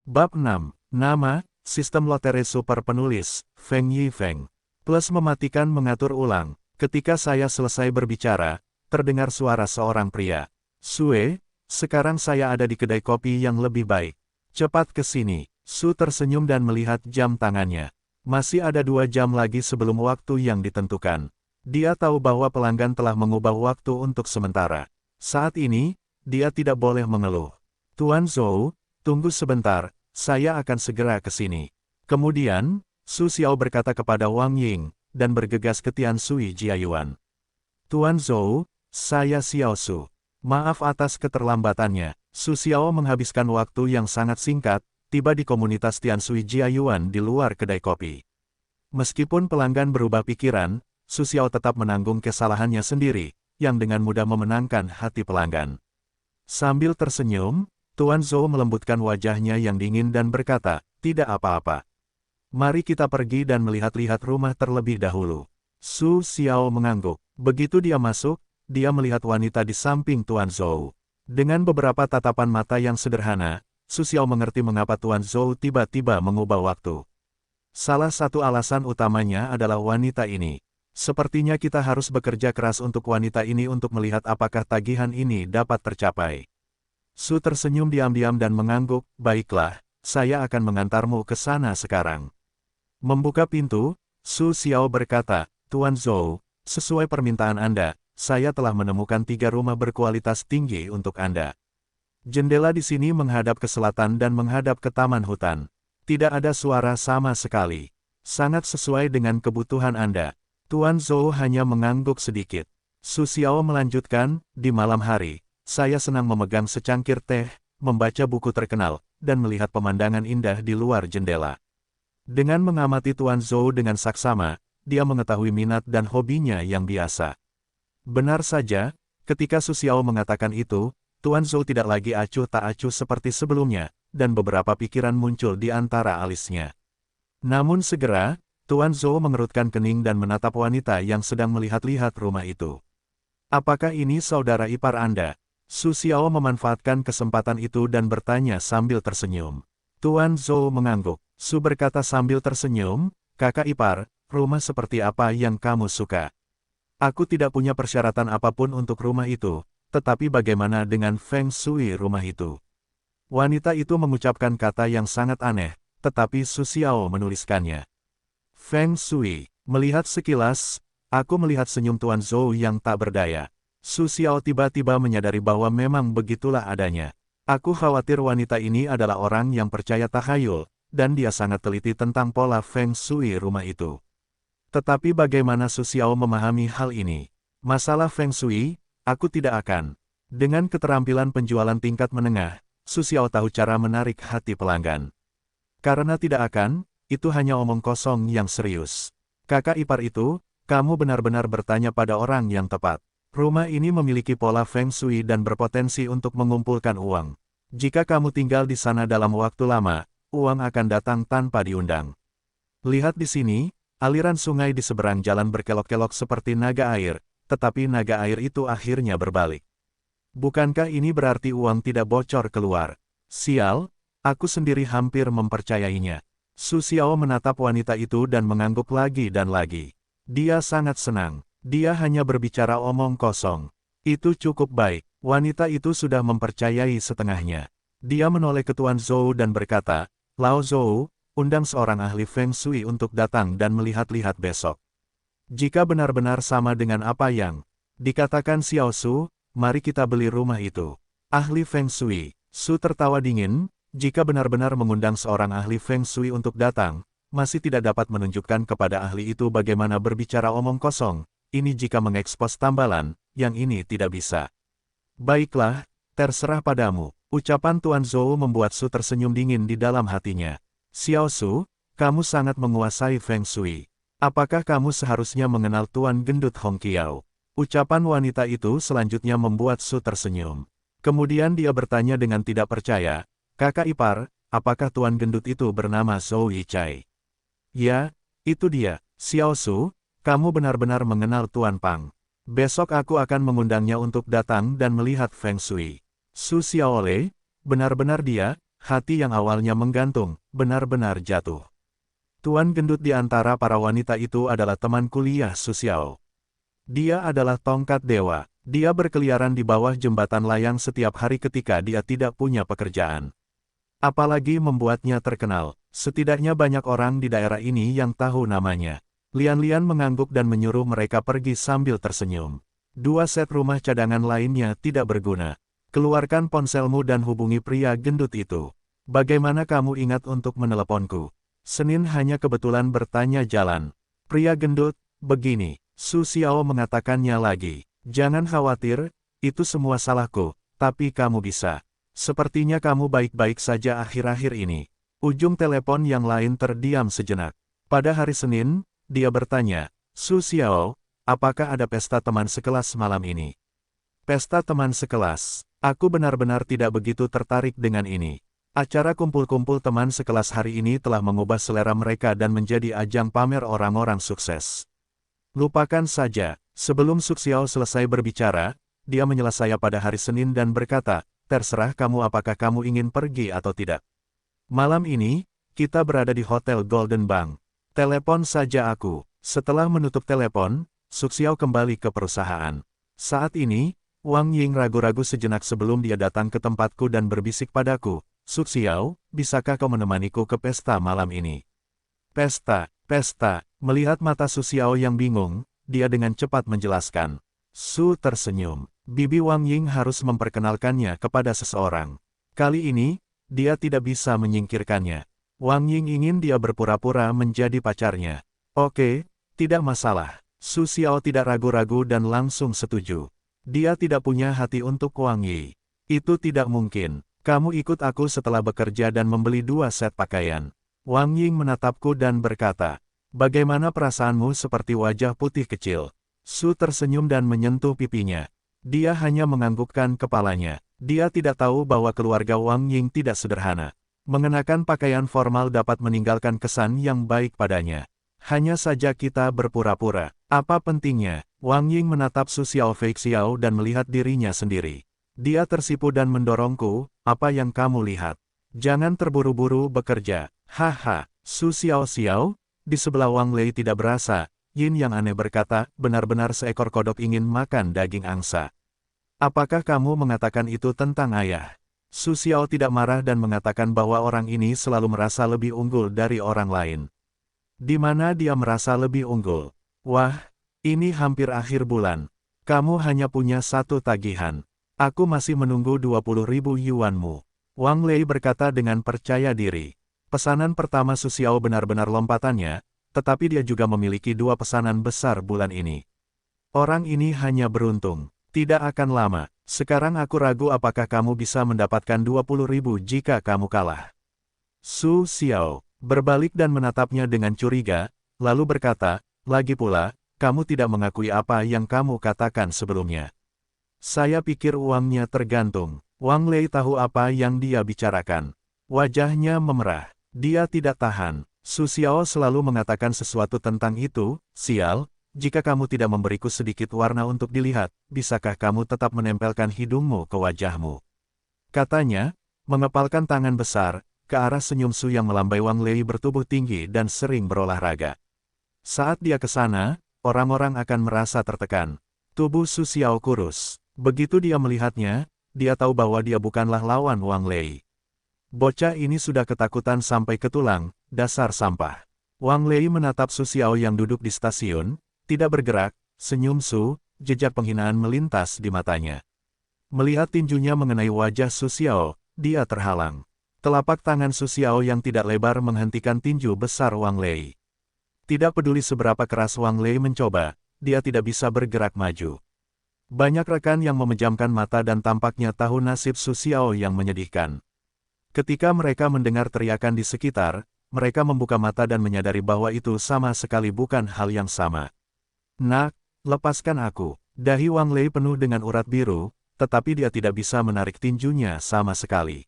Bab 6. Nama, Sistem Lotere Super Penulis, Feng Yifeng. Plus mematikan mengatur ulang. Ketika saya selesai berbicara, terdengar suara seorang pria. Sue, sekarang saya ada di kedai kopi yang lebih baik. Cepat ke sini. Su tersenyum dan melihat jam tangannya. Masih ada 2 jam lagi sebelum waktu yang ditentukan. Dia tahu bahwa pelanggan telah mengubah waktu untuk sementara. Saat ini, dia tidak boleh mengeluh. Tuan Zhou, tunggu sebentar, saya akan segera ke sini. Kemudian, Su Xiao berkata kepada Wang Ying, dan bergegas ke Tian Sui Jiayuan. Tuan Zhou, saya Xiao Su. Maaf atas keterlambatannya. Su Xiao menghabiskan waktu yang sangat singkat, tiba di komunitas Tian Sui Jiayuan di luar kedai kopi. Meskipun pelanggan berubah pikiran, Su Xiao tetap menanggung kesalahannya sendiri, yang dengan mudah memenangkan hati pelanggan. Sambil tersenyum, Tuan Zhou melembutkan wajahnya yang dingin dan berkata, tidak apa-apa. Mari kita pergi dan melihat-lihat rumah terlebih dahulu. Su Xiao mengangguk. Begitu dia masuk, dia melihat wanita di samping Tuan Zhou. Dengan beberapa tatapan mata yang sederhana, Su Xiao mengerti mengapa Tuan Zhou tiba-tiba mengubah waktu. Salah satu alasan utamanya adalah wanita ini. Sepertinya kita harus bekerja keras untuk wanita ini untuk melihat apakah tagihan ini dapat tercapai. Su tersenyum diam-diam dan mengangguk, baiklah, saya akan mengantarmu ke sana sekarang. Membuka pintu, Su Xiao berkata, Tuan Zhou, sesuai permintaan Anda, saya telah menemukan 3 rumah berkualitas tinggi untuk Anda. Jendela di sini menghadap ke selatan dan menghadap ke taman hutan. Tidak ada suara sama sekali. Sangat sesuai dengan kebutuhan Anda. Tuan Zhou hanya mengangguk sedikit. Su Xiao melanjutkan, di malam hari, saya senang memegang secangkir teh, membaca buku terkenal, dan melihat pemandangan indah di luar jendela. Dengan mengamati Tuan Zhou dengan saksama, dia mengetahui minat dan hobinya yang biasa. Benar saja, ketika Su Xiao mengatakan itu, Tuan Zhou tidak lagi acuh tak acuh seperti sebelumnya, dan beberapa pikiran muncul di antara alisnya. Namun segera, Tuan Zhou mengerutkan kening dan menatap wanita yang sedang melihat-lihat rumah itu. Apakah ini saudara ipar Anda? Su Xiao memanfaatkan kesempatan itu dan bertanya sambil tersenyum. Tuan Zhou mengangguk. Su berkata sambil tersenyum, kakak ipar, rumah seperti apa yang kamu suka? Aku tidak punya persyaratan apapun untuk rumah itu, tetapi bagaimana dengan Feng Shui rumah itu? Wanita itu mengucapkan kata yang sangat aneh, tetapi Su Xiao menuliskannya. Feng Shui. Melihat sekilas, aku melihat senyum Tuan Zhou yang tak berdaya. Su Xiao tiba-tiba menyadari bahwa memang begitulah adanya. Aku khawatir wanita ini adalah orang yang percaya takhayul, dan dia sangat teliti tentang pola Feng Shui rumah itu. Tetapi bagaimana Su Xiao memahami hal ini? Masalah Feng Shui, aku tidak akan. Dengan keterampilan penjualan tingkat menengah, Su Xiao tahu cara menarik hati pelanggan. Karena tidak akan, itu hanya omong kosong yang serius. Kakak ipar itu, kamu benar-benar bertanya pada orang yang tepat. Rumah ini memiliki pola Feng Shui dan berpotensi untuk mengumpulkan uang. Jika kamu tinggal di sana dalam waktu lama, uang akan datang tanpa diundang. Lihat di sini, aliran sungai di seberang jalan berkelok-kelok seperti naga air, tetapi naga air itu akhirnya berbalik. Bukankah ini berarti uang tidak bocor keluar? Sial, aku sendiri hampir mempercayainya. Su Xiao menatap wanita itu dan mengangguk lagi dan lagi. Dia sangat senang. Dia hanya berbicara omong kosong. Itu cukup baik. Wanita itu sudah mempercayai setengahnya. Dia menoleh ke Tuan Zhou dan berkata, Lao Zhou, undang seorang ahli Feng Shui untuk datang dan melihat-lihat besok. Jika benar-benar sama dengan apa yang dikatakan Xiao Su, mari kita beli rumah itu. Ahli Feng Shui. Su tertawa dingin, jika benar-benar mengundang seorang ahli Feng Shui untuk datang, masih tidak dapat menunjukkan kepada ahli itu bagaimana berbicara omong kosong. Ini jika mengekspos tambalan, yang ini tidak bisa. Baiklah, terserah padamu. Ucapan Tuan Zhou membuat Su tersenyum dingin di dalam hatinya. Xiao Su, kamu sangat menguasai Feng Shui. Apakah kamu seharusnya mengenal Tuan Gendut Hong Kiao? Ucapan wanita itu selanjutnya membuat Su tersenyum. Kemudian dia bertanya dengan tidak percaya, kakak ipar, apakah Tuan Gendut itu bernama Zhou Yichai? Ya, itu dia. Xiao Su, kamu benar-benar mengenal Tuan Pang. Besok aku akan mengundangnya untuk datang dan melihat Feng Shui. Su Xiaolei, benar-benar dia, hati yang awalnya menggantung, benar-benar jatuh. Tuan gendut di antara para wanita itu adalah teman kuliah Su Xiao. Dia adalah tongkat dewa. Dia berkeliaran di bawah jembatan layang setiap hari ketika dia tidak punya pekerjaan. Apalagi membuatnya terkenal, setidaknya banyak orang di daerah ini yang tahu namanya. Lian-Lian mengangguk dan menyuruh mereka pergi sambil tersenyum. 2 set rumah cadangan lainnya tidak berguna. Keluarkan ponselmu dan hubungi pria gendut itu. Bagaimana kamu ingat untuk meneleponku? Senin hanya kebetulan bertanya jalan. Pria gendut, begini, Su Xiao mengatakannya lagi. Jangan khawatir, itu semua salahku, tapi kamu bisa. Sepertinya kamu baik-baik saja akhir-akhir ini. Ujung telepon yang lain terdiam sejenak. Pada hari Senin, dia bertanya, Su Xiao, apakah ada pesta teman sekelas malam ini? Pesta teman sekelas. Aku benar-benar tidak begitu tertarik dengan ini. Acara kumpul-kumpul teman sekelas hari ini telah mengubah selera mereka dan menjadi ajang pamer orang-orang sukses. Lupakan saja. Sebelum Su Xiao selesai berbicara, dia menyela saya pada hari Senin dan berkata, terserah kamu apakah kamu ingin pergi atau tidak. Malam ini, kita berada di Hotel Golden Bank. Telepon saja aku. Setelah menutup telepon, Su Xiao kembali ke perusahaan. Saat ini, Wang Ying ragu-ragu sejenak sebelum dia datang ke tempatku dan berbisik padaku, Su Xiao, bisakah kau menemaniku ke pesta malam ini? Pesta, pesta. Melihat mata Su Xiao yang bingung, dia dengan cepat menjelaskan. Su tersenyum. Bibi Wang Ying harus memperkenalkannya kepada seseorang. Kali ini, dia tidak bisa menyingkirkannya. Wang Ying ingin dia berpura-pura menjadi pacarnya. Oke, tidak masalah. Su Xiao tidak ragu-ragu dan langsung setuju. Dia tidak punya hati untuk Wang Yi. Itu tidak mungkin. Kamu ikut aku setelah bekerja dan membeli 2 set pakaian. Wang Ying menatapku dan berkata, bagaimana perasaanmu seperti wajah putih kecil? Su tersenyum dan menyentuh pipinya. Dia hanya menganggukkan kepalanya. Dia tidak tahu bahwa keluarga Wang Ying tidak sederhana. Mengenakan pakaian formal dapat meninggalkan kesan yang baik padanya. Hanya saja kita berpura-pura. Apa pentingnya? Wang Ying menatap Su Xiao Fei Xiao dan melihat dirinya sendiri. Dia tersipu dan mendorongku, apa yang kamu lihat? Jangan terburu-buru bekerja. Haha, Su Xiao Xiao? Di sebelah Wang Lei tidak berasa. Yin yang aneh berkata, benar-benar seekor kodok ingin makan daging angsa. Apakah kamu mengatakan itu tentang ayah? Su Xiao tidak marah dan mengatakan bahwa orang ini selalu merasa lebih unggul dari orang lain. Di mana dia merasa lebih unggul? Wah, ini hampir akhir bulan. Kamu hanya punya 1 tagihan. Aku masih menunggu 20.000 yuanmu. Wang Lei berkata dengan percaya diri. Pesanan pertama Su Xiao benar-benar lompatannya, tetapi dia juga memiliki 2 pesanan besar bulan ini. Orang ini hanya beruntung. Tidak akan lama. Sekarang aku ragu apakah kamu bisa mendapatkan 20.000 jika kamu kalah. Su Xiao berbalik dan menatapnya dengan curiga, lalu berkata, lagi pula, kamu tidak mengakui apa yang kamu katakan sebelumnya. Saya pikir uangnya tergantung. Wang Lei tahu apa yang dia bicarakan. Wajahnya memerah. Dia tidak tahan. Su Xiao selalu mengatakan sesuatu tentang itu, sial, jika kamu tidak memberiku sedikit warna untuk dilihat, bisakah kamu tetap menempelkan hidungmu ke wajahmu? Katanya, mengepalkan tangan besar, ke arah senyum Su yang melambai. Wang Lei bertubuh tinggi dan sering berolahraga. Saat dia ke sana, orang-orang akan merasa tertekan. Tubuh Su Xiao kurus. Begitu dia melihatnya, dia tahu bahwa dia bukanlah lawan Wang Lei. Bocah ini sudah ketakutan sampai ke tulang, dasar sampah. Wang Lei menatap Su Xiao yang duduk di stasiun, tidak bergerak, senyum Su, jejak penghinaan melintas di matanya. Melihat tinjunya mengenai wajah Su Xiao, dia terhalang. Telapak tangan Su Xiao yang tidak lebar menghentikan tinju besar Wang Lei. Tidak peduli seberapa keras Wang Lei mencoba, dia tidak bisa bergerak maju. Banyak rekan yang memejamkan mata dan tampaknya tahu nasib Su Xiao yang menyedihkan. Ketika mereka mendengar teriakan di sekitar, mereka membuka mata dan menyadari bahwa itu sama sekali bukan hal yang sama. Nak, lepaskan aku. Dahi Wang Lei penuh dengan urat biru, tetapi dia tidak bisa menarik tinjunya sama sekali.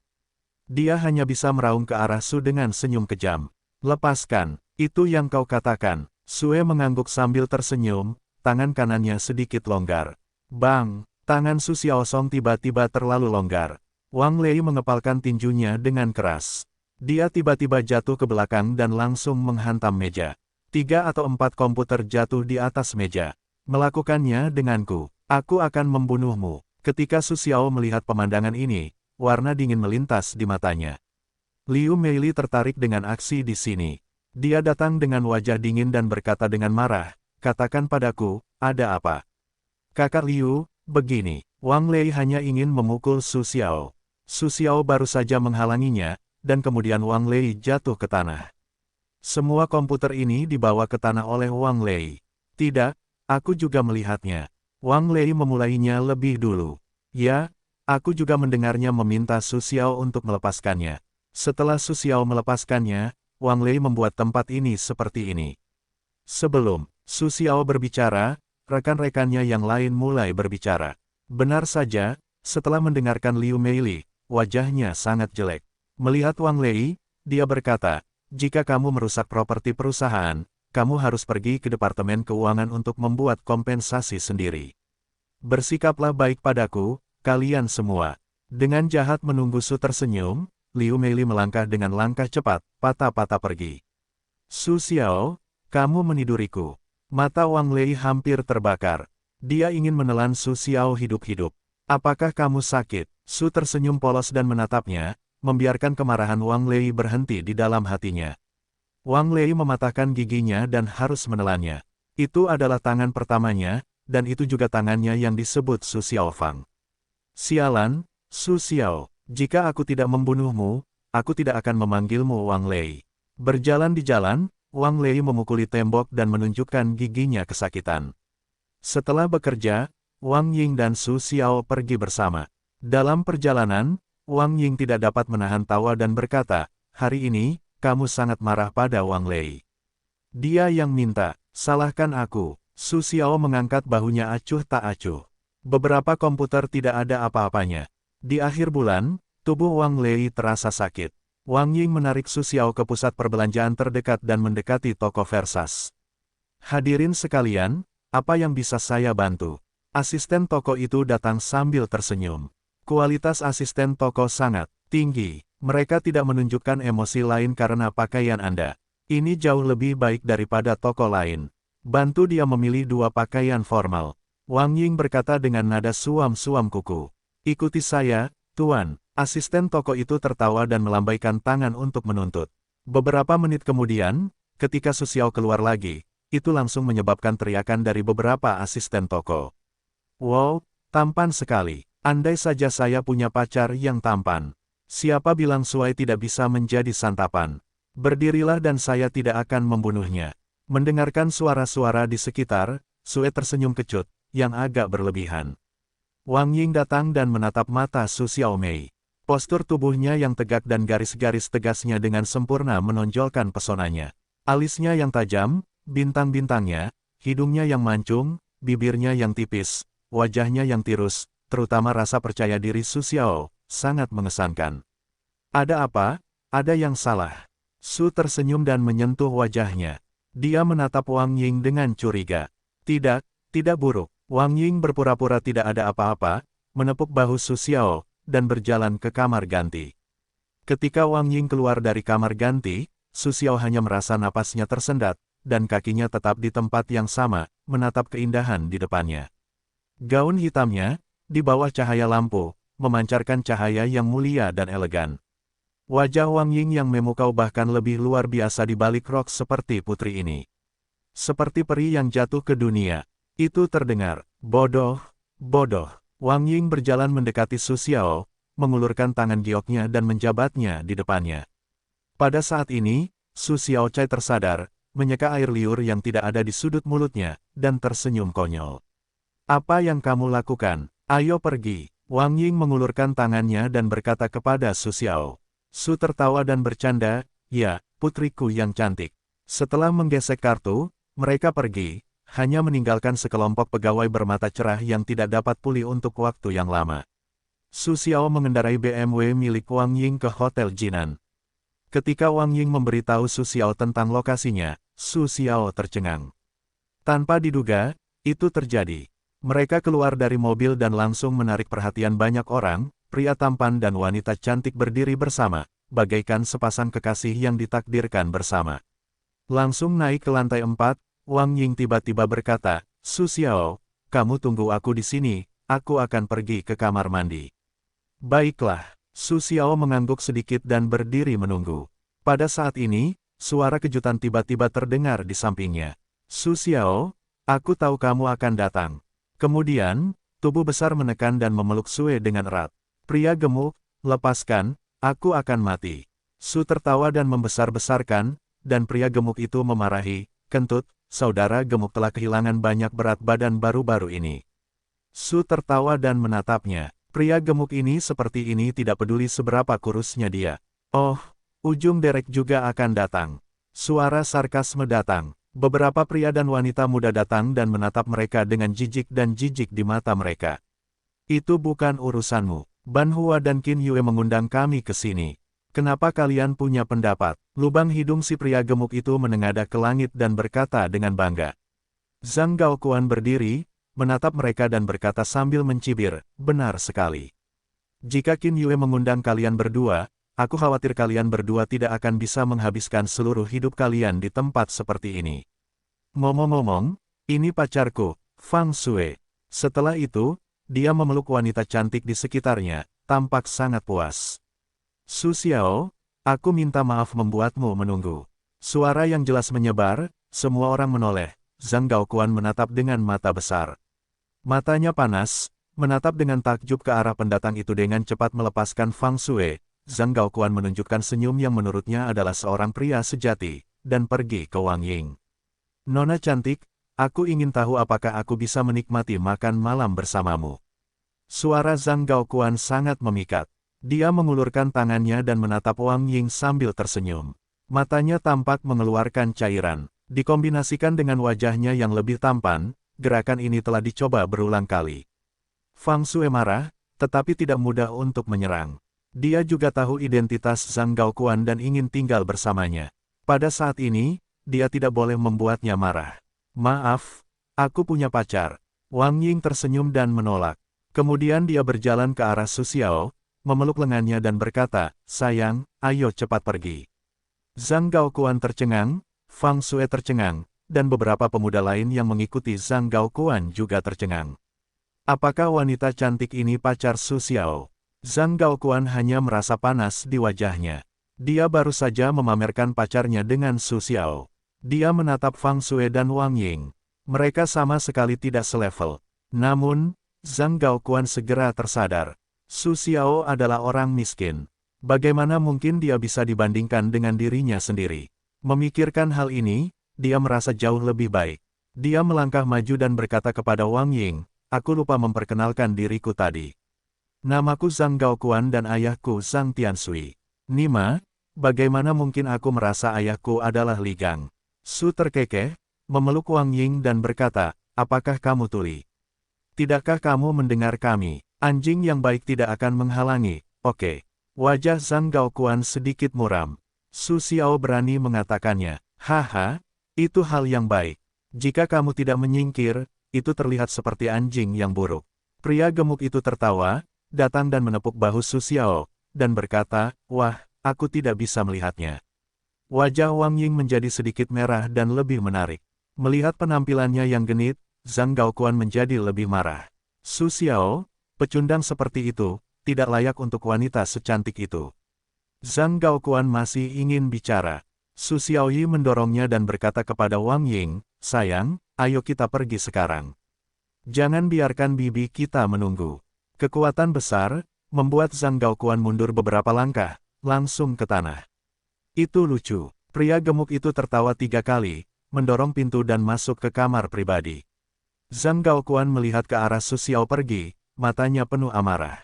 Dia hanya bisa meraung ke arah Su dengan senyum kejam. Lepaskan, itu yang kau katakan. Sue mengangguk sambil tersenyum, tangan kanannya sedikit longgar. Bang, tangan Su Xiaosong tiba-tiba terlalu longgar. Wang Lei mengepalkan tinjunya dengan keras. Dia tiba-tiba jatuh ke belakang dan langsung menghantam meja. 3 atau 4 komputer jatuh di atas meja. Melakukannya denganku. Aku akan membunuhmu. Ketika Su Xiao melihat pemandangan ini, warna dingin melintas di matanya. Liu Meili tertarik dengan aksi di sini. Dia datang dengan wajah dingin dan berkata dengan marah, katakan padaku, ada apa? Kakak Liu, begini. Wang Lei hanya ingin memukul Su Xiao. Su Xiao baru saja menghalanginya, dan kemudian Wang Lei jatuh ke tanah. Semua komputer ini dibawa ke tanah oleh Wang Lei. Tidak, aku juga melihatnya. Wang Lei memulainya lebih dulu. Ya, aku juga mendengarnya meminta Su Xiao untuk melepaskannya. Setelah Su Xiao melepaskannya, Wang Lei membuat tempat ini seperti ini. Sebelum Su Xiao berbicara, rekan-rekannya yang lain mulai berbicara. Benar saja, setelah mendengarkan Liu Meili, wajahnya sangat jelek. Melihat Wang Lei, dia berkata, jika kamu merusak properti perusahaan, kamu harus pergi ke Departemen Keuangan untuk membuat kompensasi sendiri. Bersikaplah baik padaku, kalian semua. Dengan jahat menunggu Su tersenyum, Liu Meili melangkah dengan langkah cepat, patah-patah pergi. Su Xiao, kamu meniduriku. Mata Wang Lei hampir terbakar. Dia ingin menelan Su Xiao hidup-hidup. Apakah kamu sakit? Su tersenyum polos dan menatapnya, membiarkan kemarahan Wang Lei berhenti di dalam hatinya. Wang Lei mematahkan giginya dan harus menelannya. Itu adalah tangan pertamanya, dan itu juga tangannya yang disebut Su Xiaofang. Sialan, Su Xiao, jika aku tidak membunuhmu, aku tidak akan memanggilmu Wang Lei. Berjalan di jalan, Wang Lei memukuli tembok dan menunjukkan giginya kesakitan. Setelah bekerja, Wang Ying dan Su Xiao pergi bersama. Dalam perjalanan, Wang Ying tidak dapat menahan tawa dan berkata, hari ini, kamu sangat marah pada Wang Lei. Dia yang minta, salahkan aku. Su Xiao mengangkat bahunya acuh tak acuh. Beberapa komputer tidak ada apa-apanya. Di akhir bulan, tubuh Wang Lei terasa sakit. Wang Ying menarik Su Xiao ke pusat perbelanjaan terdekat dan mendekati toko Versas. Hadirin sekalian, apa yang bisa saya bantu? Asisten toko itu datang sambil tersenyum. Kualitas asisten toko sangat tinggi. Mereka tidak menunjukkan emosi lain karena pakaian Anda. Ini jauh lebih baik daripada toko lain. Bantu dia memilih 2 pakaian formal. Wang Ying berkata dengan nada suam-suam kuku. Ikuti saya, Tuan. Asisten toko itu tertawa dan melambaikan tangan untuk menuntut. Beberapa menit kemudian, ketika Su Xiao keluar lagi, itu langsung menyebabkan teriakan dari beberapa asisten toko. Wow, tampan sekali. Andai saja saya punya pacar yang tampan. Siapa bilang Sui tidak bisa menjadi santapan? Berdirilah dan saya tidak akan membunuhnya. Mendengarkan suara-suara di sekitar, Sui tersenyum kecut, yang agak berlebihan. Wang Ying datang dan menatap mata Su Xiaomei. Postur tubuhnya yang tegak dan garis-garis tegasnya dengan sempurna menonjolkan pesonanya. Alisnya yang tajam, bintang-bintangnya, hidungnya yang mancung, bibirnya yang tipis, wajahnya yang tirus, terutama rasa percaya diri Su Xiao, sangat mengesankan. Ada apa? Ada yang salah. Su tersenyum dan menyentuh wajahnya. Dia menatap Wang Ying dengan curiga. Tidak, tidak buruk. Wang Ying berpura-pura tidak ada apa-apa, menepuk bahu Su Xiao, dan berjalan ke kamar ganti. Ketika Wang Ying keluar dari kamar ganti, Su Xiao hanya merasa napasnya tersendat, dan kakinya tetap di tempat yang sama, menatap keindahan di depannya. Gaun hitamnya, di bawah cahaya lampu, memancarkan cahaya yang mulia dan elegan. Wajah Wang Ying yang memukau bahkan lebih luar biasa di balik rok seperti putri ini. Seperti peri yang jatuh ke dunia. Itu terdengar, bodoh, bodoh. Wang Ying berjalan mendekati Su Xiao, mengulurkan tangan gioknya dan menjabatnya di depannya. Pada saat ini, Su Xiao Cai tersadar, menyeka air liur yang tidak ada di sudut mulutnya, dan tersenyum konyol. Apa yang kamu lakukan? Ayo pergi. Wang Ying mengulurkan tangannya dan berkata kepada Su Xiao. Su tertawa dan bercanda, ya, putriku yang cantik. Setelah menggesek kartu, mereka pergi, hanya meninggalkan sekelompok pegawai bermata cerah yang tidak dapat pulih untuk waktu yang lama. Su Xiao mengendarai BMW milik Wang Ying ke Hotel Jinan. Ketika Wang Ying memberitahu Su Xiao tentang lokasinya, Su Xiao tercengang. Tanpa diduga, itu terjadi. Mereka keluar dari mobil dan langsung menarik perhatian banyak orang, pria tampan dan wanita cantik berdiri bersama, bagaikan sepasang kekasih yang ditakdirkan bersama. Langsung naik ke lantai 4, Wang Ying tiba-tiba berkata, Su Xiao, kamu tunggu aku di sini, aku akan pergi ke kamar mandi. Baiklah, Su Xiao mengangguk sedikit dan berdiri menunggu. Pada saat ini, suara kejutan tiba-tiba terdengar di sampingnya. Su Xiao, aku tahu kamu akan datang. Kemudian, tubuh besar menekan dan memeluk Sue dengan erat. Pria gemuk, lepaskan, aku akan mati. Su tertawa dan membesar-besarkan, dan pria gemuk itu memarahi, kentut, saudara gemuk telah kehilangan banyak berat badan baru-baru ini. Su tertawa dan menatapnya. Pria gemuk ini seperti ini tidak peduli seberapa kurusnya dia. Oh, ujung derek juga akan datang. Suara sarkasme datang. Beberapa pria dan wanita muda datang dan menatap mereka dengan jijik di mata mereka. Itu bukan urusanmu. Ban Hua dan Qin Yue mengundang kami ke sini. Kenapa kalian punya pendapat? Lubang hidung si pria gemuk itu menengadah ke langit dan berkata dengan bangga. Zhang Gaoquan berdiri, menatap mereka dan berkata sambil mencibir, benar sekali. Jika Qin Yue mengundang kalian berdua, aku khawatir kalian berdua tidak akan bisa menghabiskan seluruh hidup kalian di tempat seperti ini. Ngomong-ngomong, ini pacarku, Fang Sue. Setelah itu, dia memeluk wanita cantik di sekitarnya, tampak sangat puas. Su Xiao, aku minta maaf membuatmu menunggu. Suara yang jelas menyebar, semua orang menoleh. Zhang Gaoquan menatap dengan mata besar. Matanya panas, menatap dengan takjub ke arah pendatang itu dengan cepat melepaskan Fang Sue. Zhang Gaoquan menunjukkan senyum yang menurutnya adalah seorang pria sejati, dan pergi ke Wang Ying. Nona cantik, aku ingin tahu apakah aku bisa menikmati makan malam bersamamu. Suara Zhang Gaoquan sangat memikat. Dia mengulurkan tangannya dan menatap Wang Ying sambil tersenyum. Matanya tampak mengeluarkan cairan. Dikombinasikan dengan wajahnya yang lebih tampan, gerakan ini telah dicoba berulang kali. Fang Sue marah, tetapi tidak mudah untuk menyerang. Dia juga tahu identitas Zhang Gaoquan dan ingin tinggal bersamanya. Pada saat ini, dia tidak boleh membuatnya marah. Maaf, aku punya pacar. Wang Ying tersenyum dan menolak. Kemudian dia berjalan ke arah Su Xiao, memeluk lengannya dan berkata, sayang, ayo cepat pergi. Zhang Gaoquan tercengang, Fang Sue tercengang, dan beberapa pemuda lain yang mengikuti Zhang Gaoquan juga tercengang. Apakah wanita cantik ini pacar Su Xiao? Zhang Gaoquan hanya merasa panas di wajahnya. Dia baru saja memamerkan pacarnya dengan Su Xiao. Dia menatap Fang Sue dan Wang Ying. Mereka sama sekali tidak selevel. Namun, Zhang Gaoquan segera tersadar. Su Xiao adalah orang miskin. Bagaimana mungkin dia bisa dibandingkan dengan dirinya sendiri? Memikirkan hal ini, dia merasa jauh lebih baik. Dia melangkah maju dan berkata kepada Wang Ying, aku lupa memperkenalkan diriku tadi. Namaku Zhang Gaoquan dan ayahku Zhang Tianshui. Nima, bagaimana mungkin aku merasa ayahku adalah Li Gang? Su terkekeh, memeluk Wang Ying dan berkata, apakah kamu tuli? Tidakkah kamu mendengar kami? Anjing yang baik tidak akan menghalangi, oke. Wajah Zhang Gaoquan sedikit muram. Su Xiao berani mengatakannya, haha, itu hal yang baik. Jika kamu tidak menyingkir, itu terlihat seperti anjing yang buruk. Pria gemuk itu tertawa, datang dan menepuk bahu Su Xiao, dan berkata, wah, aku tidak bisa melihatnya. Wajah Wang Ying menjadi sedikit merah dan lebih menarik. Melihat penampilannya yang genit, Zhang Gaoquan menjadi lebih marah. Su Xiao, pecundang seperti itu, tidak layak untuk wanita secantik itu. Zhang Gaoquan masih ingin bicara. Su Xiaoyi mendorongnya dan berkata kepada Wang Ying, sayang, ayo kita pergi sekarang. Jangan biarkan bibi kita menunggu. Kekuatan besar, membuat Zhang Gaoquan mundur beberapa langkah, langsung ke tanah. Itu lucu. Pria gemuk itu tertawa 3 kali, mendorong pintu dan masuk ke kamar pribadi. Zhang Gaoquan melihat ke arah Su Xiao pergi, matanya penuh amarah.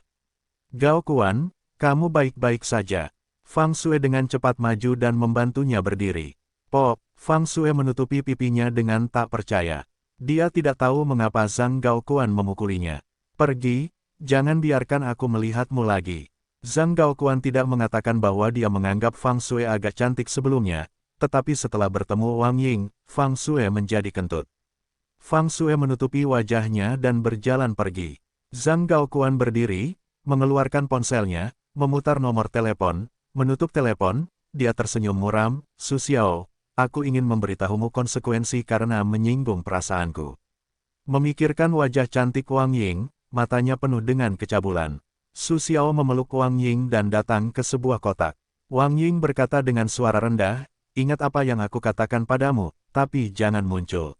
Gaoquan, kamu baik-baik saja. Fang Sue dengan cepat maju dan membantunya berdiri. Pop, Fang Sue menutupi pipinya dengan tak percaya. Dia tidak tahu mengapa Zhang Gaoquan memukulinya. Pergi, jangan biarkan aku melihatmu lagi. Zhang Gaoquan tidak mengatakan bahwa dia menganggap Fang Sue agak cantik sebelumnya, tetapi setelah bertemu Wang Ying, Fang Sue menjadi kentut. Fang Sue menutupi wajahnya dan berjalan pergi. Zhang Gaoquan berdiri, mengeluarkan ponselnya, memutar nomor telepon, menutup telepon, dia tersenyum muram, Su Xiao, aku ingin memberitahumu konsekuensi karena menyinggung perasaanku. Memikirkan wajah cantik Wang Ying, matanya penuh dengan kecabulan. Su Xiao memeluk Wang Ying dan datang ke sebuah kotak. Wang Ying berkata dengan suara rendah, ingat apa yang aku katakan padamu, tapi jangan muncul.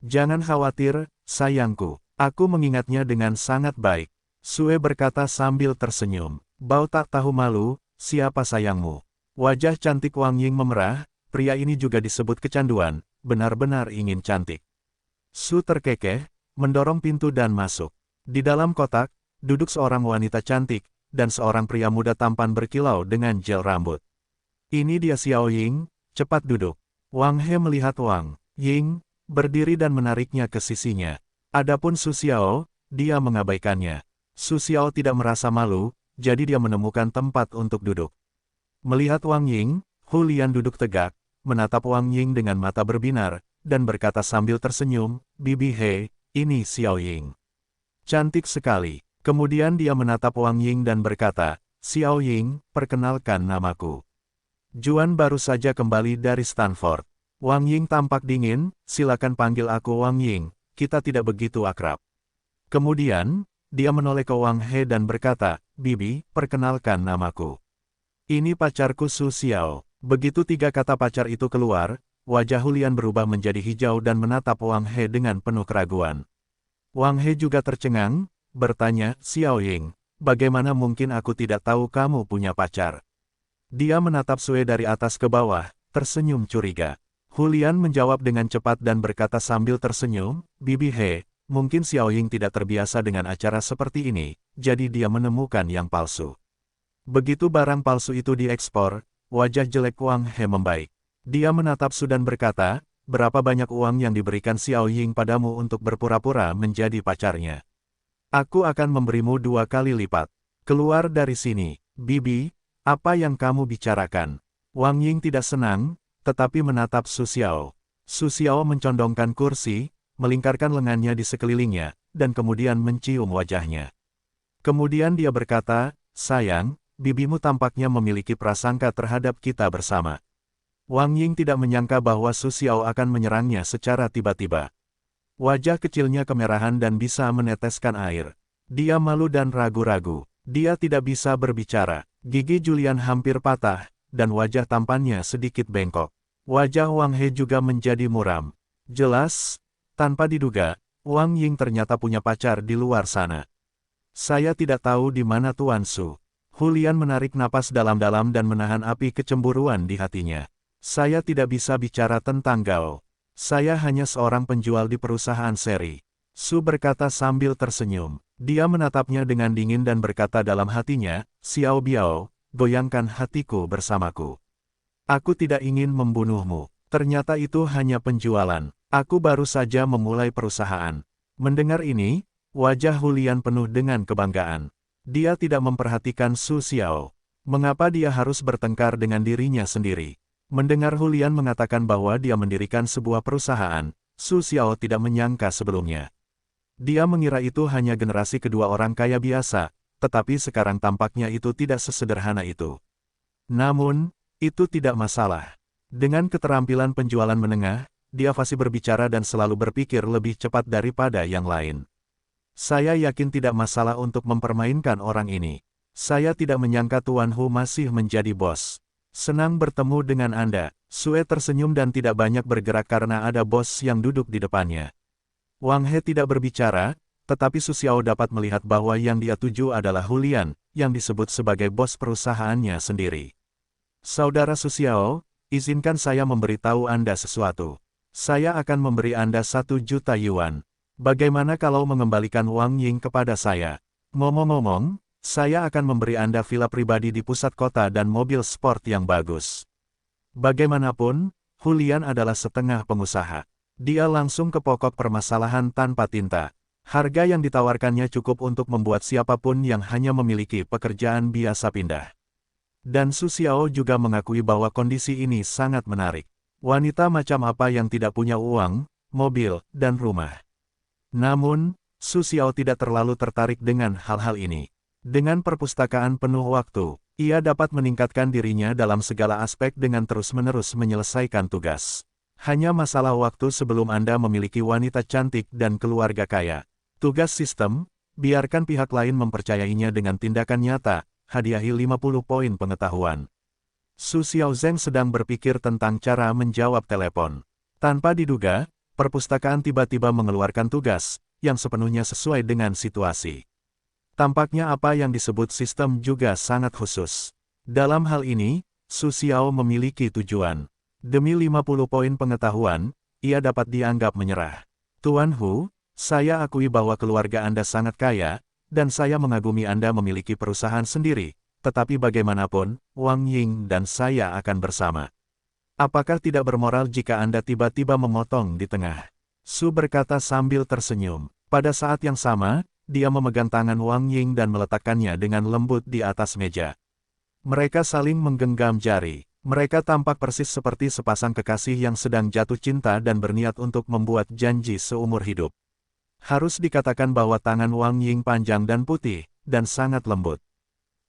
Jangan khawatir, sayangku, aku mengingatnya dengan sangat baik. Sue berkata sambil tersenyum, Bao tak tahu malu, siapa sayangmu? Wajah cantik Wang Ying memerah, pria ini juga disebut kecanduan, benar-benar ingin cantik. Su terkekeh, mendorong pintu dan masuk. Di dalam kotak, duduk seorang wanita cantik, dan seorang pria muda tampan berkilau dengan gel rambut. Ini dia Xiao Ying, cepat duduk. Wang He melihat Wang Ying, berdiri dan menariknya ke sisinya. Adapun Su Xiao, dia mengabaikannya. Su Xiao tidak merasa malu, jadi dia menemukan tempat untuk duduk. Melihat Wang Ying, Hu Lian duduk tegak, menatap Wang Ying dengan mata berbinar, dan berkata sambil tersenyum, Bibi He, ini Xiao Ying. Cantik sekali. Kemudian dia menatap Wang Ying dan berkata, Xiao Ying, perkenalkan namaku. Juan baru saja kembali dari Stanford. Wang Ying tampak dingin, silakan panggil aku Wang Ying, kita tidak begitu akrab. Kemudian, dia menoleh ke Wang He dan berkata, Bibi, perkenalkan namaku. Ini pacarku Su Xiao. Begitu tiga kata pacar itu keluar, wajah Hulian berubah menjadi hijau dan menatap Wang He dengan penuh keraguan. Wang He juga tercengang, bertanya, Xiao Ying, bagaimana mungkin aku tidak tahu kamu punya pacar? Dia menatap Sue dari atas ke bawah, tersenyum curiga. Hulian menjawab dengan cepat dan berkata sambil tersenyum, Bibi He, mungkin Xiao Ying tidak terbiasa dengan acara seperti ini, jadi dia menemukan yang palsu. Begitu barang palsu itu diekspor, wajah jelek Wang He membaik. Dia menatap Su dan berkata, berapa banyak uang yang diberikan Xiao Ying padamu untuk berpura-pura menjadi pacarnya? Aku akan memberimu 2 kali lipat. Keluar dari sini, Bibi, apa yang kamu bicarakan? Wang Ying tidak senang, tetapi menatap Su Xiao. Su Xiao mencondongkan kursi, melingkarkan lengannya di sekelilingnya, dan kemudian mencium wajahnya. Kemudian dia berkata, sayang, bibimu tampaknya memiliki prasangka terhadap kita bersama. Wang Ying tidak menyangka bahwa Su Xiao akan menyerangnya secara tiba-tiba. Wajah kecilnya kemerahan dan bisa meneteskan air. Dia malu dan ragu-ragu. Dia tidak bisa berbicara. Gigi Julian hampir patah, dan wajah tampannya sedikit bengkok. Wajah Wang He juga menjadi muram. Jelas, tanpa diduga, Wang Ying ternyata punya pacar di luar sana. Saya tidak tahu di mana Tuan Su. Hulian menarik napas dalam-dalam dan menahan api kecemburuan di hatinya. Saya tidak bisa bicara tentang Gao. Saya hanya seorang penjual di perusahaan seri. Su berkata sambil tersenyum. Dia menatapnya dengan dingin dan berkata dalam hatinya, Xiao Biao, goyangkan hatiku bersamaku. Aku tidak ingin membunuhmu. Ternyata itu hanya penjualan. Aku baru saja memulai perusahaan. Mendengar ini, wajah Hulian penuh dengan kebanggaan. Dia tidak memperhatikan Su Xiao. Mengapa dia harus bertengkar dengan dirinya sendiri? Mendengar Hulian mengatakan bahwa dia mendirikan sebuah perusahaan, Su Xiao tidak menyangka sebelumnya. Dia mengira itu hanya generasi kedua orang kaya biasa, tetapi sekarang tampaknya itu tidak sesederhana itu. Namun, itu tidak masalah. Dengan keterampilan penjualan menengah, dia fasih berbicara dan selalu berpikir lebih cepat daripada yang lain. Saya yakin tidak masalah untuk mempermainkan orang ini. Saya tidak menyangka Tuan Hu masih menjadi bos. Senang bertemu dengan Anda. Sue tersenyum dan tidak banyak bergerak karena ada bos yang duduk di depannya. Wang He tidak berbicara, tetapi Su Xiao dapat melihat bahwa yang dia tuju adalah Hulian, yang disebut sebagai bos perusahaannya sendiri. Saudara Su Xiao, izinkan saya memberitahu Anda sesuatu. Saya akan memberi Anda 1 juta yuan. Bagaimana kalau mengembalikan Wang Ying kepada saya? Ngomong-ngomong, saya akan memberi Anda villa pribadi di pusat kota dan mobil sport yang bagus. Bagaimanapun, Hulian adalah setengah pengusaha. Dia langsung ke pokok permasalahan tanpa tinta. Harga yang ditawarkannya cukup untuk membuat siapapun yang hanya memiliki pekerjaan biasa pindah. Dan Su Xiao juga mengakui bahwa kondisi ini sangat menarik. Wanita macam apa yang tidak punya uang, mobil, dan rumah. Namun, Su Xiao tidak terlalu tertarik dengan hal-hal ini. Dengan perpustakaan penuh waktu, ia dapat meningkatkan dirinya dalam segala aspek dengan terus-menerus menyelesaikan tugas. Hanya masalah waktu sebelum Anda memiliki wanita cantik dan keluarga kaya. Tugas sistem, biarkan pihak lain mempercayainya dengan tindakan nyata, hadiahi 50 poin pengetahuan. Su Xiaozeng sedang berpikir tentang cara menjawab telepon. Tanpa diduga, perpustakaan tiba-tiba mengeluarkan tugas, yang sepenuhnya sesuai dengan situasi. Tampaknya apa yang disebut sistem juga sangat khusus. Dalam hal ini, Su Xiao memiliki tujuan. Demi 50 poin pengetahuan, ia dapat dianggap menyerah. Tuan Hu, saya akui bahwa keluarga Anda sangat kaya, dan saya mengagumi Anda memiliki perusahaan sendiri, tetapi bagaimanapun, Wang Ying dan saya akan bersama. Apakah tidak bermoral jika Anda tiba-tiba memotong di tengah? Su berkata sambil tersenyum. Pada saat yang sama, dia memegang tangan Wang Ying dan meletakkannya dengan lembut di atas meja. Mereka saling menggenggam jari. Mereka tampak persis seperti sepasang kekasih yang sedang jatuh cinta dan berniat untuk membuat janji seumur hidup. Harus dikatakan bahwa tangan Wang Ying panjang dan putih, dan sangat lembut.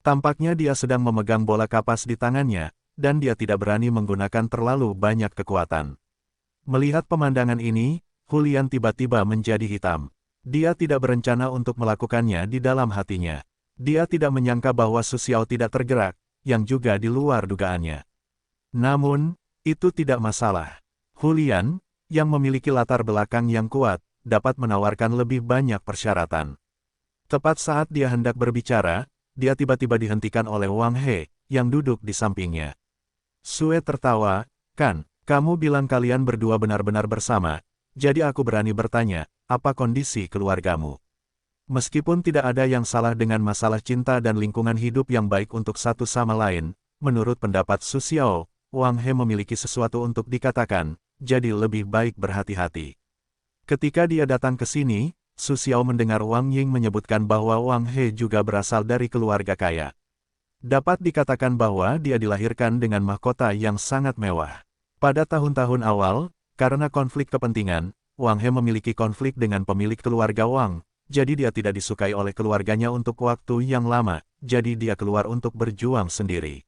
Tampaknya dia sedang memegang bola kapas di tangannya, dan dia tidak berani menggunakan terlalu banyak kekuatan. Melihat pemandangan ini, Hulian tiba-tiba menjadi hitam. Dia tidak berencana untuk melakukannya di dalam hatinya. Dia tidak menyangka bahwa Su Xiao tidak tergerak, yang juga di luar dugaannya. Namun, itu tidak masalah. Hulian, yang memiliki latar belakang yang kuat, dapat menawarkan lebih banyak persyaratan. Tepat saat dia hendak berbicara, dia tiba-tiba dihentikan oleh Wang He, yang duduk di sampingnya. Sue tertawa, "Kan, kamu bilang kalian berdua benar-benar bersama, jadi aku berani bertanya, apa kondisi keluargamu?" Meskipun tidak ada yang salah dengan masalah cinta dan lingkungan hidup yang baik untuk satu sama lain, menurut pendapat Su Xiao, Wang He memiliki sesuatu untuk dikatakan, jadi lebih baik berhati-hati. Ketika dia datang ke sini, Su Xiao mendengar Wang Ying menyebutkan bahwa Wang He juga berasal dari keluarga kaya. Dapat dikatakan bahwa dia dilahirkan dengan mahkota yang sangat mewah. Pada tahun-tahun awal, karena konflik kepentingan, Wang He memiliki konflik dengan pemilik keluarga Wang, jadi dia tidak disukai oleh keluarganya untuk waktu yang lama, jadi dia keluar untuk berjuang sendiri.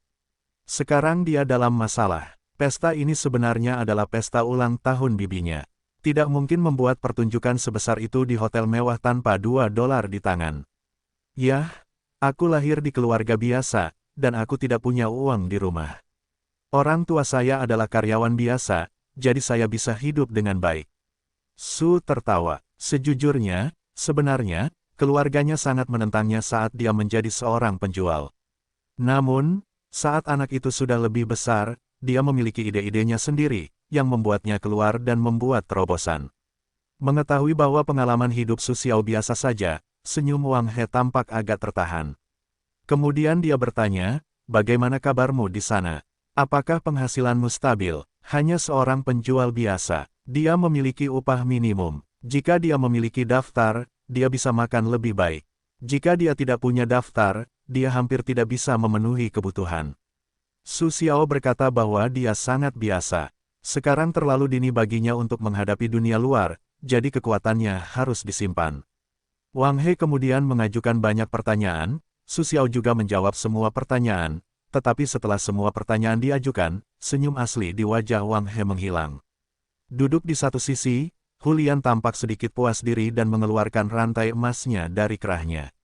Sekarang dia dalam masalah. Pesta ini sebenarnya adalah pesta ulang tahun bibinya. Tidak mungkin membuat pertunjukan sebesar itu di hotel mewah tanpa $2 di tangan. Yah, aku lahir di keluarga biasa, dan aku tidak punya uang di rumah. Orang tua saya adalah karyawan biasa, jadi saya bisa hidup dengan baik. Su tertawa. Sejujurnya, sebenarnya, keluarganya sangat menentangnya saat dia menjadi seorang penjual. Namun, saat anak itu sudah lebih besar, dia memiliki ide-idenya sendiri, yang membuatnya keluar dan membuat terobosan. Mengetahui bahwa pengalaman hidup Su Xiao biasa saja, senyum Wang He tampak agak tertahan. Kemudian dia bertanya, "Bagaimana kabarmu di sana? Apakah penghasilanmu stabil?" Hanya seorang penjual biasa. Dia memiliki upah minimum. Jika dia memiliki daftar, dia bisa makan lebih baik. Jika dia tidak punya daftar, dia hampir tidak bisa memenuhi kebutuhan. Su Xiao berkata bahwa dia sangat biasa. Sekarang terlalu dini baginya untuk menghadapi dunia luar, jadi kekuatannya harus disimpan. Wang He kemudian mengajukan banyak pertanyaan, Su Xiao juga menjawab semua pertanyaan, tetapi setelah semua pertanyaan diajukan, senyum asli di wajah Wang He menghilang. Duduk di satu sisi, Hulian tampak sedikit puas diri dan mengeluarkan rantai emasnya dari kerahnya.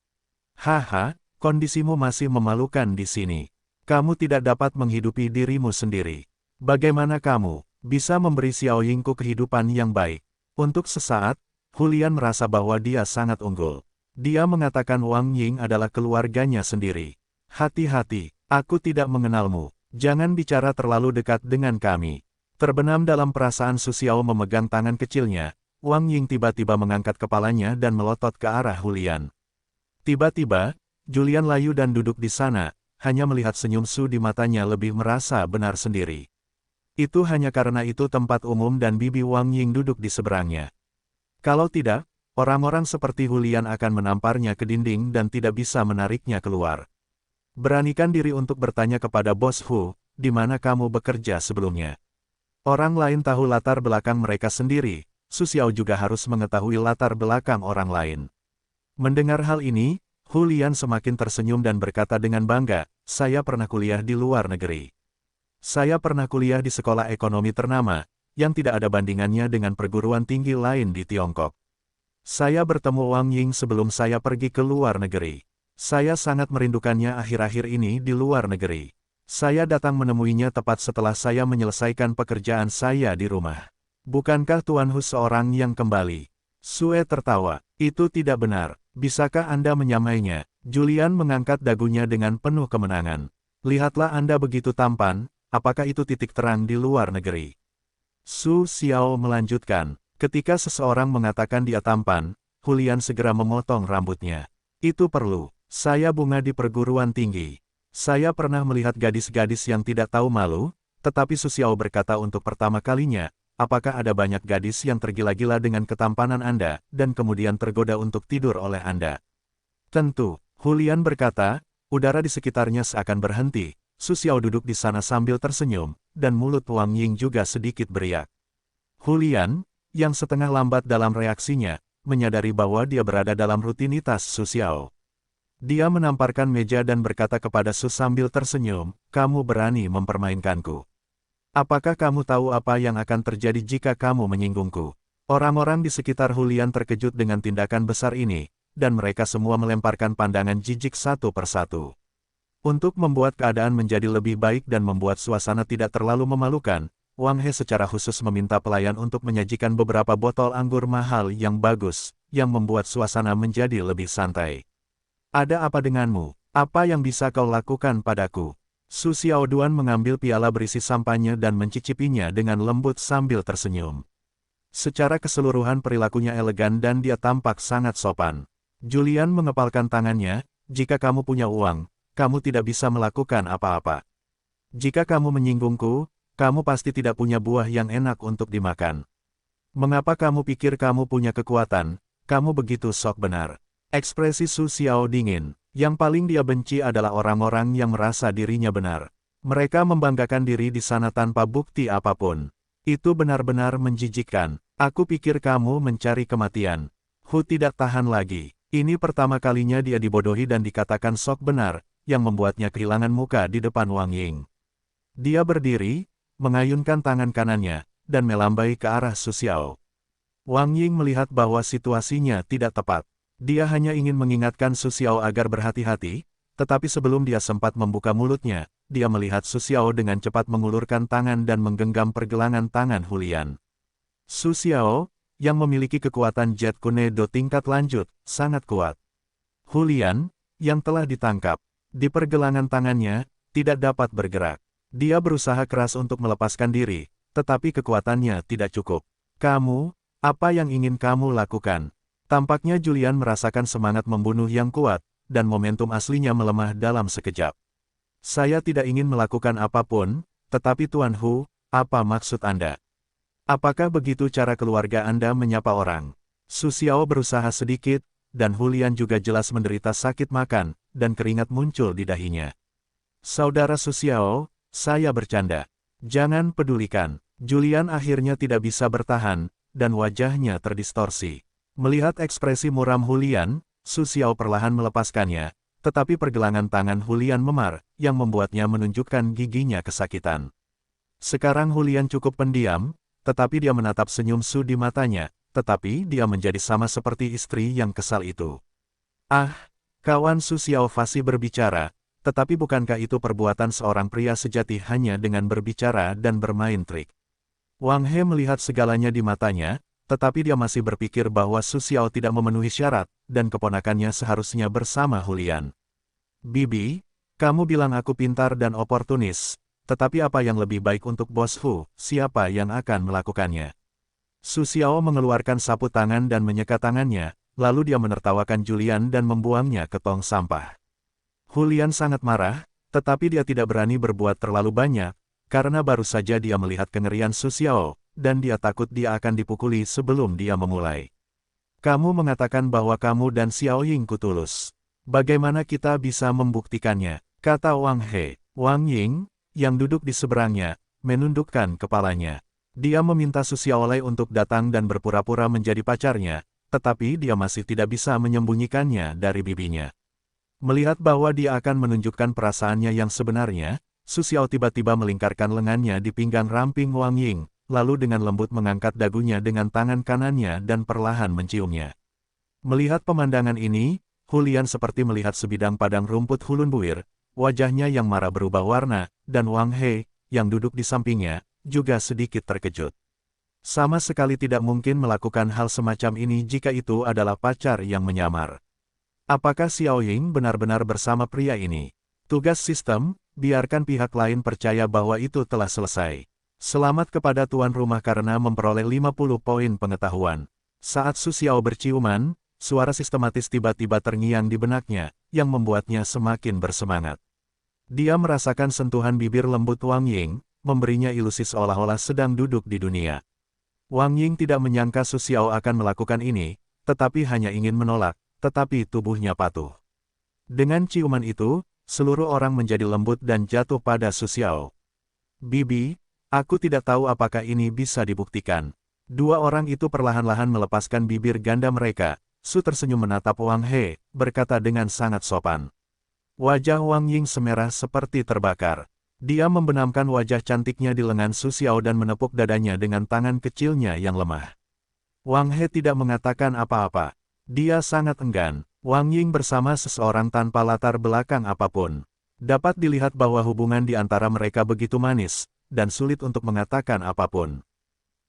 "Haha, kondisimu masih memalukan di sini. Kamu tidak dapat menghidupi dirimu sendiri. Bagaimana kamu bisa memberi Xiao Yingku kehidupan yang baik?" Untuk sesaat, Hulian merasa bahwa dia sangat unggul. Dia mengatakan Wang Ying adalah keluarganya sendiri. "Hati-hati, aku tidak mengenalmu. Jangan bicara terlalu dekat dengan kami." Terbenam dalam perasaan Su Xiao memegang tangan kecilnya, Wang Ying tiba-tiba mengangkat kepalanya dan melotot ke arah Hulian. Tiba-tiba, Julian layu dan duduk di sana, hanya melihat senyum Su di matanya lebih merasa benar sendiri. Itu hanya karena itu tempat umum dan bibi Wang Ying duduk di seberangnya. Kalau tidak, orang-orang seperti Hulian akan menamparnya ke dinding dan tidak bisa menariknya keluar. Beranikan diri untuk bertanya kepada Bos Hu, di mana kamu bekerja sebelumnya. Orang lain tahu latar belakang mereka sendiri, Su Xiao juga harus mengetahui latar belakang orang lain. Mendengar hal ini, Hulian semakin tersenyum dan berkata dengan bangga, saya pernah kuliah di luar negeri. Saya pernah kuliah di sekolah ekonomi ternama, yang tidak ada bandingannya dengan perguruan tinggi lain di Tiongkok. Saya bertemu Wang Ying sebelum saya pergi ke luar negeri. Saya sangat merindukannya akhir-akhir ini di luar negeri. Saya datang menemuinya tepat setelah saya menyelesaikan pekerjaan saya di rumah. Bukankah Tuan Hu seorang yang kembali? Sue tertawa. Itu tidak benar. Bisakah Anda menyamainya? Julian mengangkat dagunya dengan penuh kemenangan. Lihatlah Anda begitu tampan, apakah itu titik terang di luar negeri? Su Xiao melanjutkan. Ketika seseorang mengatakan dia tampan, Hulian segera memotong rambutnya. Itu perlu. Saya bunga di perguruan tinggi. Saya pernah melihat gadis-gadis yang tidak tahu malu, tetapi Su Xiao berkata untuk pertama kalinya, apakah ada banyak gadis yang tergila-gila dengan ketampanan Anda, dan kemudian tergoda untuk tidur oleh Anda? Tentu, Hulian berkata, udara di sekitarnya seakan berhenti. Su Xiao duduk di sana sambil tersenyum, dan mulut Wang Ying juga sedikit beriak. Hulian, yang setengah lambat dalam reaksinya, menyadari bahwa dia berada dalam rutinitas Su Xiao. Dia menamparkan meja dan berkata kepada Su sambil tersenyum, kamu berani mempermainkanku. Apakah kamu tahu apa yang akan terjadi jika kamu menyinggungku? Orang-orang di sekitar Hulian terkejut dengan tindakan besar ini, dan mereka semua melemparkan pandangan jijik satu persatu. Untuk membuat keadaan menjadi lebih baik dan membuat suasana tidak terlalu memalukan, Wang He secara khusus meminta pelayan untuk menyajikan beberapa botol anggur mahal yang bagus, yang membuat suasana menjadi lebih santai. Ada apa denganmu? Apa yang bisa kau lakukan padaku? Su Xiaoduan mengambil piala berisi sampahnya dan mencicipinya dengan lembut sambil tersenyum. Secara keseluruhan perilakunya elegan dan dia tampak sangat sopan. Julian mengepalkan tangannya, jika kamu punya uang, kamu tidak bisa melakukan apa-apa. Jika kamu menyinggungku, kamu pasti tidak punya buah yang enak untuk dimakan. Mengapa kamu pikir kamu punya kekuatan? Kamu begitu sok benar. Ekspresi Su Xiao dingin. Yang paling dia benci adalah orang-orang yang merasa dirinya benar. Mereka membanggakan diri di sana tanpa bukti apapun. Itu benar-benar menjijikkan. Aku pikir kamu mencari kematian. Hu tidak tahan lagi. Ini pertama kalinya dia dibodohi dan dikatakan sok benar, yang membuatnya kehilangan muka di depan Wang Ying. Dia berdiri, mengayunkan tangan kanannya, dan melambai ke arah Su Xiao. Wang Ying melihat bahwa situasinya tidak tepat. Dia hanya ingin mengingatkan Su Xiao agar berhati-hati, tetapi sebelum dia sempat membuka mulutnya, dia melihat Su Xiao dengan cepat mengulurkan tangan dan menggenggam pergelangan tangan Hulian. Su Xiao, yang memiliki kekuatan Jet Kunedo tingkat lanjut, sangat kuat. Hulian, yang telah ditangkap, di pergelangan tangannya, tidak dapat bergerak. Dia berusaha keras untuk melepaskan diri, tetapi kekuatannya tidak cukup. Kamu, apa yang ingin kamu lakukan? Tampaknya Julian merasakan semangat membunuh yang kuat, dan momentum aslinya melemah dalam sekejap. Saya tidak ingin melakukan apapun, tetapi Tuan Hu, apa maksud Anda? Apakah begitu cara keluarga Anda menyapa orang? Su Xiao berusaha sedikit, dan Hulian juga jelas menderita sakit makan, dan keringat muncul di dahinya. Saudara Su Xiao, saya bercanda. Jangan pedulikan. Julian akhirnya tidak bisa bertahan, dan wajahnya terdistorsi. Melihat ekspresi muram Hulian, Su Xiao perlahan melepaskannya, tetapi pergelangan tangan Hulian memar, yang membuatnya menunjukkan giginya kesakitan. Sekarang Hulian cukup pendiam, tetapi dia menatap senyum Su di matanya, tetapi dia menjadi sama seperti istri yang kesal itu. Ah, kawan Su Xiao fasih berbicara. Tetapi bukankah itu perbuatan seorang pria sejati hanya dengan berbicara dan bermain trik? Wang He melihat segalanya di matanya, tetapi dia masih berpikir bahwa Su Xiao tidak memenuhi syarat, dan keponakannya seharusnya bersama Hulian. Bibi, kamu bilang aku pintar dan oportunis, tetapi apa yang lebih baik untuk Bos Hu, siapa yang akan melakukannya? Su Xiao mengeluarkan sapu tangan dan menyeka tangannya, lalu dia menertawakan Julian dan membuangnya ke tong sampah. Hulian sangat marah, tetapi dia tidak berani berbuat terlalu banyak, karena baru saja dia melihat kengerian Su Xiao, dan dia takut dia akan dipukuli sebelum dia memulai. Kamu mengatakan bahwa kamu dan Xiao Ying tulus. Bagaimana kita bisa membuktikannya? Kata Wang He. Wang Ying, yang duduk di seberangnya, menundukkan kepalanya. Dia meminta Su Xiaolai untuk datang dan berpura-pura menjadi pacarnya, tetapi dia masih tidak bisa menyembunyikannya dari bibinya. Melihat bahwa dia akan menunjukkan perasaannya yang sebenarnya, Su Xiao tiba-tiba melingkarkan lengannya di pinggang ramping Wang Ying, lalu dengan lembut mengangkat dagunya dengan tangan kanannya dan perlahan menciumnya. Melihat pemandangan ini, Hulian seperti melihat sebidang padang rumput hulun buir, wajahnya yang marah berubah warna, dan Wang He, yang duduk di sampingnya, juga sedikit terkejut. Sama sekali tidak mungkin melakukan hal semacam ini jika itu adalah pacar yang menyamar. Apakah Xiao Ying benar-benar bersama pria ini? Tugas sistem, biarkan pihak lain percaya bahwa itu telah selesai. Selamat kepada tuan rumah karena memperoleh 50 poin pengetahuan. Saat Su Xiao berciuman, suara sistematis tiba-tiba terngiang di benaknya, yang membuatnya semakin bersemangat. Dia merasakan sentuhan bibir lembut Wang Ying, memberinya ilusi seolah-olah sedang duduk di dunia. Wang Ying tidak menyangka Su Xiao akan melakukan ini, tetapi hanya ingin menolak, tetapi tubuhnya patuh. Dengan ciuman itu, seluruh orang menjadi lembut dan jatuh pada Su Xiao. Bibi, aku tidak tahu apakah ini bisa dibuktikan. Dua orang itu perlahan-lahan melepaskan bibir ganda mereka. Su tersenyum menatap Wang He, berkata dengan sangat sopan. Wajah Wang Ying semerah seperti terbakar. Dia membenamkan wajah cantiknya di lengan Su Xiao dan menepuk dadanya dengan tangan kecilnya yang lemah. Wang He tidak mengatakan apa-apa. Dia sangat enggan. Wang Ying bersama seseorang tanpa latar belakang apapun. Dapat dilihat bahwa hubungan di antara mereka begitu manis, dan sulit untuk mengatakan apapun.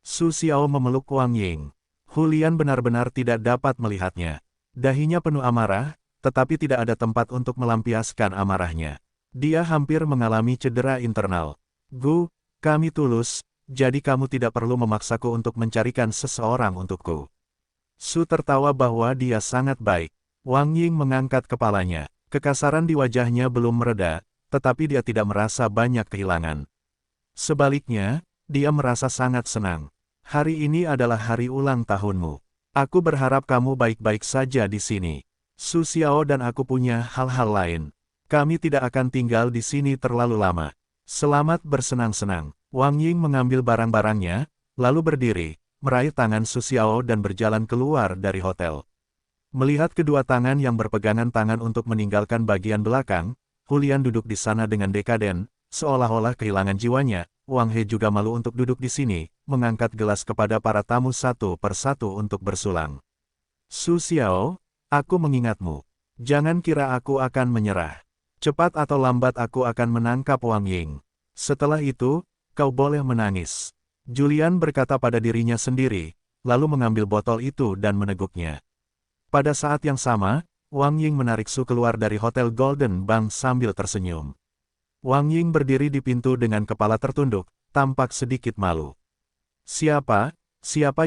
Su Xiao memeluk Wang Ying. Hulian benar-benar tidak dapat melihatnya. Dahinya penuh amarah, tetapi tidak ada tempat untuk melampiaskan amarahnya. Dia hampir mengalami cedera internal. Gu, kami tulus, jadi kamu tidak perlu memaksaku untuk mencarikan seseorang untukku. Su tertawa bahwa dia sangat baik. Wang Ying mengangkat kepalanya. Kekasaran di wajahnya belum mereda, tetapi dia tidak merasa banyak kehilangan. Sebaliknya, dia merasa sangat senang. Hari ini adalah hari ulang tahunmu. Aku berharap kamu baik-baik saja di sini. Su Xiao dan aku punya hal-hal lain. Kami tidak akan tinggal di sini terlalu lama. Selamat bersenang-senang. Wang Ying mengambil barang-barangnya, lalu berdiri, meraih tangan Su Xiao dan berjalan keluar dari hotel. Melihat kedua tangan yang berpegangan tangan untuk meninggalkan bagian belakang, Hulian duduk di sana dengan dekaden, seolah-olah kehilangan jiwanya. Wang He juga malu untuk duduk di sini, mengangkat gelas kepada para tamu satu persatu untuk bersulang. Su Xiao, aku mengingatmu. Jangan kira aku akan menyerah. Cepat atau lambat aku akan menangkap Wang Ying. Setelah itu, kau boleh menangis. Julian berkata pada dirinya sendiri, lalu mengambil botol itu dan meneguknya. Pada saat yang sama, Wang Ying menarik Su keluar dari Hotel Golden Bank sambil tersenyum. Wang Ying berdiri di pintu dengan kepala tertunduk, tampak sedikit malu. Siapa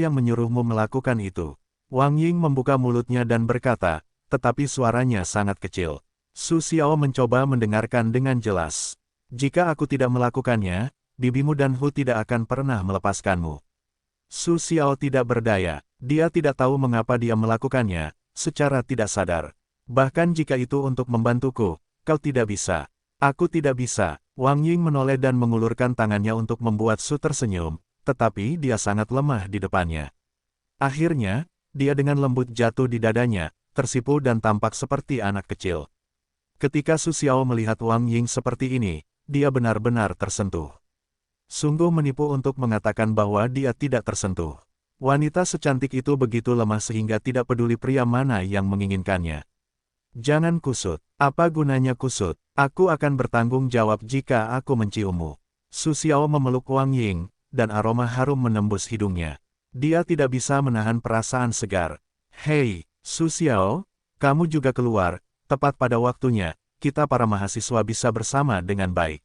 yang menyuruhmu melakukan itu? Wang Ying membuka mulutnya dan berkata, tetapi suaranya sangat kecil. Su Xiao mencoba mendengarkan dengan jelas. Jika aku tidak melakukannya, bibimu dan Hu tidak akan pernah melepaskanmu. Su Xiao tidak berdaya. Dia tidak tahu mengapa dia melakukannya, secara tidak sadar. Bahkan jika itu untuk membantuku, kau tidak bisa. Aku tidak bisa. Wang Ying menoleh dan mengulurkan tangannya untuk membuat Su tersenyum, tetapi dia sangat lemah di depannya. Akhirnya, dia dengan lembut jatuh di dadanya, tersipu dan tampak seperti anak kecil. Ketika Su Xiao melihat Wang Ying seperti ini, dia benar-benar tersentuh. Sungguh menipu untuk mengatakan bahwa dia tidak tersentuh. Wanita secantik itu begitu lemah sehingga tidak peduli pria mana yang menginginkannya. Jangan kusut. Apa gunanya kusut? Aku akan bertanggung jawab jika aku menciummu. Su Xiao memeluk Wang Ying, dan aroma harum menembus hidungnya. Dia tidak bisa menahan perasaan segar. Hei, Su Xiao, kamu juga keluar, tepat pada waktunya, kita para mahasiswa bisa bersama dengan baik.